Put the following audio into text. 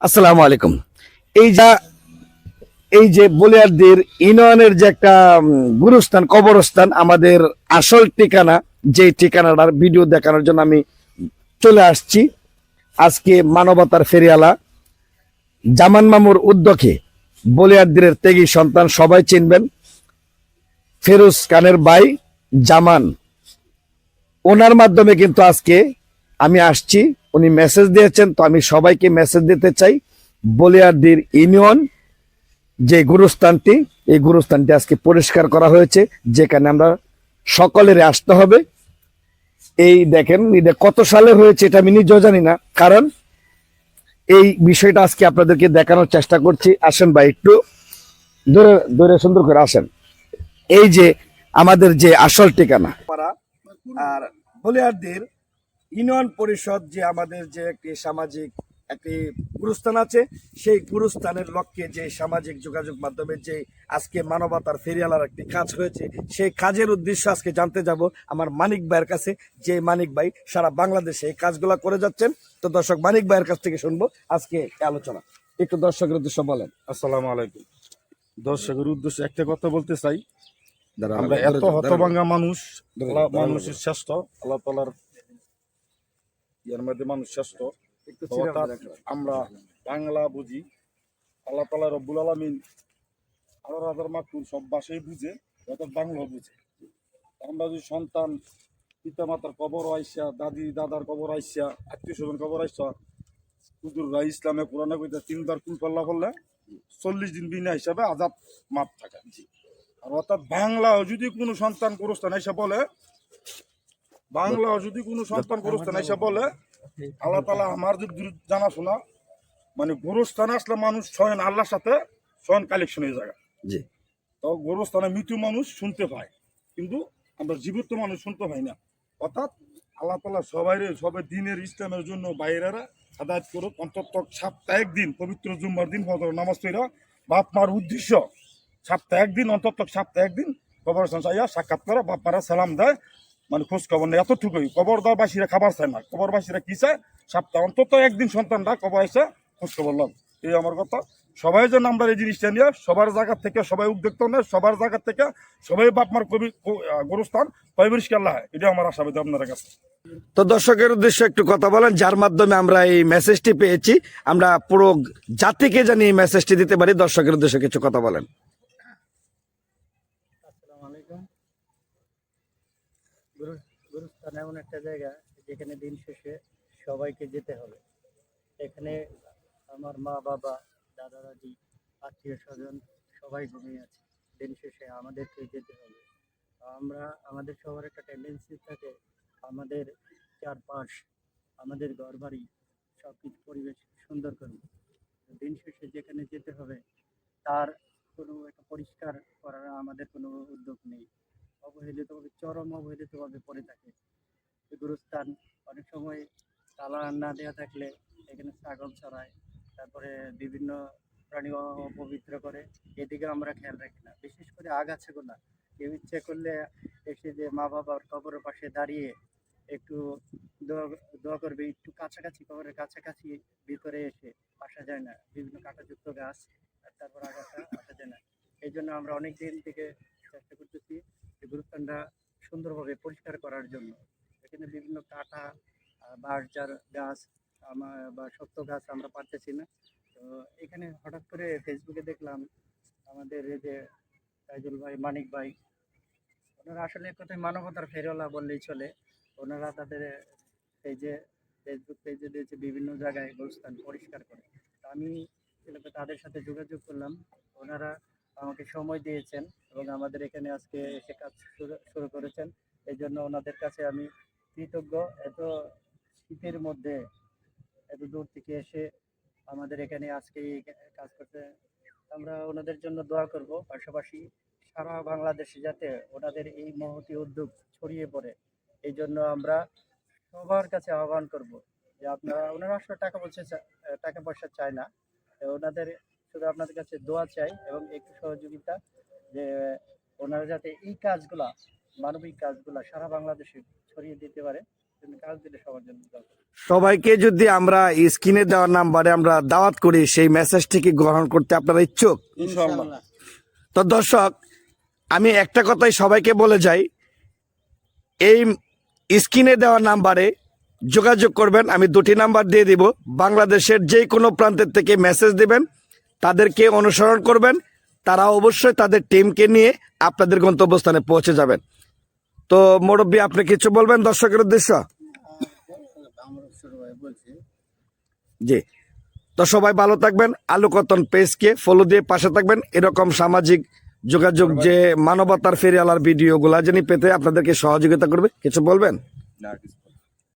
আসসালামু আলাইকুম। এই যা এই যে বলিয়ারদের ইউনিয়নের যে একটা গুরুস্থান কবরস্থান, আমাদের আসল ঠিকানা, যে ঠিকানাটার ভিডিও দেখানোর জন্য আমি চলে আসছি। আজকে মানবতার ফেরিয়ালা জামান মামুর উদ্যোগে বলিয়ারদের ত্যাগী সন্তান, সবাই চিনবেন, ফেরুজ খানের ভাই জামান, ওনার মাধ্যমে কিন্তু আজকে আমি আসছি। উনি মেসেজ দিয়েছেন, তো আমি সবাইকে মেসেজ দিতে চাই। বলিয়ারদের ইউনিয়ন যে গুরুস্থানটি, এই গুরুস্থানটি আজকে পরিষ্কার করা হয়েছে, যেখানে আমরা সকলের আসতে হবে। এই দেখেন, এটা কত সালে হয়েছে এটা আমি নিজেও জানি না, কারণ এই বিষয়টা আজকে আপনাদেরকে দেখানোর চেষ্টা করছি। আসেন ভাই, একটু ধরে ধরে সুন্দর করে আসেন। এই যে আমাদের যে আসল ঠিকানা, আর বলিয়ারদের ইউনিয়ন পরিষদ যে আমাদের যে একটি সামাজিক একটি গুরুস্থান আছে, সেই গুরুস্থানের লক্ষ্যে যে সামাজিক যোগাযোগ মাধ্যমে যে আজকে মানবতার ফেরিয়ালার একটি কাজ হয়েছে, সেই কাজের উদ্দেশ্য আজকে জানতে যাব আমার মানিক ভাইয়ের কাছে, যে মানিক ভাই সারা বাংলাদেশে এই কাজগুলা করে যাচ্ছেন। তো দর্শক, মানিক ভাইয়ের কাছ থেকে শুনবো আজকে এই আলোচনা। একটু দর্শকের উদ্দেশ্য বলেন। আসসালামু আলাইকুম। দর্শকের উদ্দেশ্যে একটা কথা বলতে চাই, আমরা এত হতভাঙ্গা মানুষ, মানুষের শ্রেষ্ঠ, আল্লাহ তাআলার ইয়ার মধ্যে মানুষ শ্রেষ্ঠ। অর্থাৎ আমরা বাংলা বুঝি, আল্লাহ তাআলা রব্বুল আলামিন 18,000 মাকতুম সব ভাষাই বুঝে, অর্থাৎ বাংলা বুঝে। আমরা যদি সন্তান পিতা মাতার কবর আইসা, দাদি দাদার কবর আইসা, আত্মীয় স্বজন কবর আইসা, হুজুররা ইসলামে কোরআনে কইতে 3 বার কুল পাল্লা করলে 40 দিন বিনা হিসাবে আযাব মাপ থাকে। আর অর্থাৎ বাংলাও যদি কোনো সন্তান গোরস্থান এসে বলে, বাংলাও যদি কোনো সন্তান গোরস্থান এসে বলে, আল্লাহ তাআলা আমার যদি জানাশোনা, মানে গোরস্থানে আসলে মানুষ স্বয়ং আল্লাহর সাথে স্বয়ং কালেকশনের জায়গা। জি, তো গোরস্থানে মৃত্যু মানুষ শুনতে পায়, কিন্তু আমরা জীবিত মানুষ শুনতে পাই না। অর্থাৎ আল্লাহ তাআলা সবাই দিনের ইসলামের জন্য বাইরেরা হেদায়েত করুক। অন্তত সপ্তাহে একদিন পবিত্র জুম্মার দিন ফজর নামাজ পড়া বাপ মার উদ্দেশ্য, সপ্তাহে একদিন, অন্তত সপ্তাহে একদিন কবরস্থান চাইয়া সাক্ষাৎ করে বাপ মারা সালাম দেয়, মানে খোঁজ খবর নেই। এতটুকুই। কবরবাসীরা খাবার চায় না, কবরবাসীরা কি চায়, সপ্তাহে অন্তত একদিন সন্তানরা কবর এসে খোঁজ খবর লন। এই আমার কথা। সবাই যেন আমরা এই জিনিসটা নিয়ে সবার জায়গা থেকে সবাই উদ্যোক্ত নেয়, সবার জায়গা থেকে সবাই বাপমার গোরস্থান পরিষ্কার হয়, এটা আমার আশাবাদী আপনার কাছে। তো দর্শকের উদ্দেশ্যে একটু কথা বলেন, যার মাধ্যমে আমরা এই মেসেজটি পেয়েছি, আমরা পুরো জাতিকে জানি এই মেসেজটি দিতে পারি। দর্শকের উদ্দেশ্যে কিছু কথা বলেন। আসসালামু আলাইকুম। গুরুস্থান এমন একটা জায়গা যেখানে দিন শেষে সবাইকে যেতে হবে। এখানে আমার মা বাবা, দাদা দাদি, আত্মীয় স্বজন সবাই ঘুমিয়ে আছে। দিন শেষে আমাদেরকে যেতে হবে। আমরা আমাদের সবার একটা টেন্ডেন্সি থাকে, আমাদের চারপাশ, আমাদের ঘরবাড়ি সব কিছু পরিবেশ সুন্দর করব। দিন শেষে যেখানে যেতে হবে তার কোনো একটা পরিষ্কার করার আমাদের কোনো উদ্যোগ নেই। অবহেলিতভাবে, চরম অবহেলিতভাবে পড়ে থাকে। এই গুরুস্থান অনেক সময় তালা না দেওয়া থাকলে এখানে ছাগল চড়ায়, তারপরে বিভিন্ন প্রাণী অপবিত্র করে, এদিকে আমরা খেয়াল রাখি না। বিশেষ করে আগাছাগুলো কেউ ইচ্ছে করলে এসে যে মা বাবার কবরের পাশে দাঁড়িয়ে একটু দোয়া দোয়া করবে, একটু কাছাকাছি, কবরের কাছাকাছি ভিতরে এসে আসা যায় না। বিভিন্ন কাঁটাযুক্ত গাছ আর তারপর আগাছা আসা যায় না। এই জন্য আমরা অনেক দিন থেকে চেষ্টা করতেছি এই গুরুস্থানটা সুন্দরভাবে পরিষ্কার করার জন্য। এখানে বিভিন্ন কাঁটা, বাঁশঝাড় গাছ বা শক্ত গাছ আমরা পারতেছি না। তো এখানে হঠাৎ করে ফেসবুকে দেখলাম আমাদের এই যে তাইজুল ভাই, মানিক ভাই, ওনারা আসলে এক কথায় মানবতার ফেরিওয়ালা বললেই চলে। ওনারা তাদের এই যে ফেসবুক পেজে দিয়েছে বিভিন্ন জায়গায় গুরুস্থান পরিষ্কার করে। তো আমি তাদের সাথে যোগাযোগ করলাম। ওনারা আমাকে সময় দিয়েছেন এবং আমাদের এখানে আজকে এসে কাজ শুরু করেছেন। এই জন্য ওনাদের কাছে আমি কৃতজ্ঞ। এত শীতের মধ্যে এত দূর থেকে এসে আমাদের এখানে আজকে এই কাজ করতে, আমরা ওনাদের জন্য দোয়া করব। পাশাপাশি সারা বাংলাদেশে যাতে ওনাদের এই মহতী উদ্যোগ ছড়িয়ে পড়ে, এই জন্য আমরা সবার কাছে আহ্বান করব যে আপনারা, ওনারা আসলে টাকা পয়সা চায় না, ওনাদের শুধু আপনাদের কাছে দোয়া চাই এবং একটু সহযোগিতা, যে ওনারা যাতে এই কাজগুলা, মানবিক কাজগুলা সারা বাংলাদেশে ছড়িয়ে দিতে পারে। কাজ দিলে সবার জন্য দরকার। সবাইকে যদি আমরা স্ক্রিনে দেওয়া নাম্বারে আমরা দাওয়াত করি, সেই মেসেজটিকে গ্রহণ করতে আপনারা ইচ্ছুক? ইনশাআল্লাহ। তো দর্শক, আমি একটা কথাই সবাইকে বলে যাই, এই স্ক্রিনে দেওয়া নাম্বারে যোগাযোগ করবেন। আমি দুটি নাম্বার দিয়ে দিব, বাংলাদেশের যে কোনো প্রান্তের থেকে মেসেজ দিবেন, তাদেরকে অনুসরণ করবেন, তারা অবশ্যই তাদের টিমকে নিয়ে আপনাদের গন্তব্যস্থানে পৌঁছে যাবেন। তো মুরব্বী, আপনি কিছু বলবেন দর্শকের উদ্দেশ্য? জি, তো সবাই ভালো থাকবেন। আলোকতন পেজকে ফলো দিয়ে পাশে থাকবেন। এরকম সামাজিক যোগাযোগ যে মানবতার ফেরিওয়ালার ভিডিওগুলা যিনি পেতে আপনাদেরকে সহযোগিতা করবে। কিছু বলবেন? না, কিছু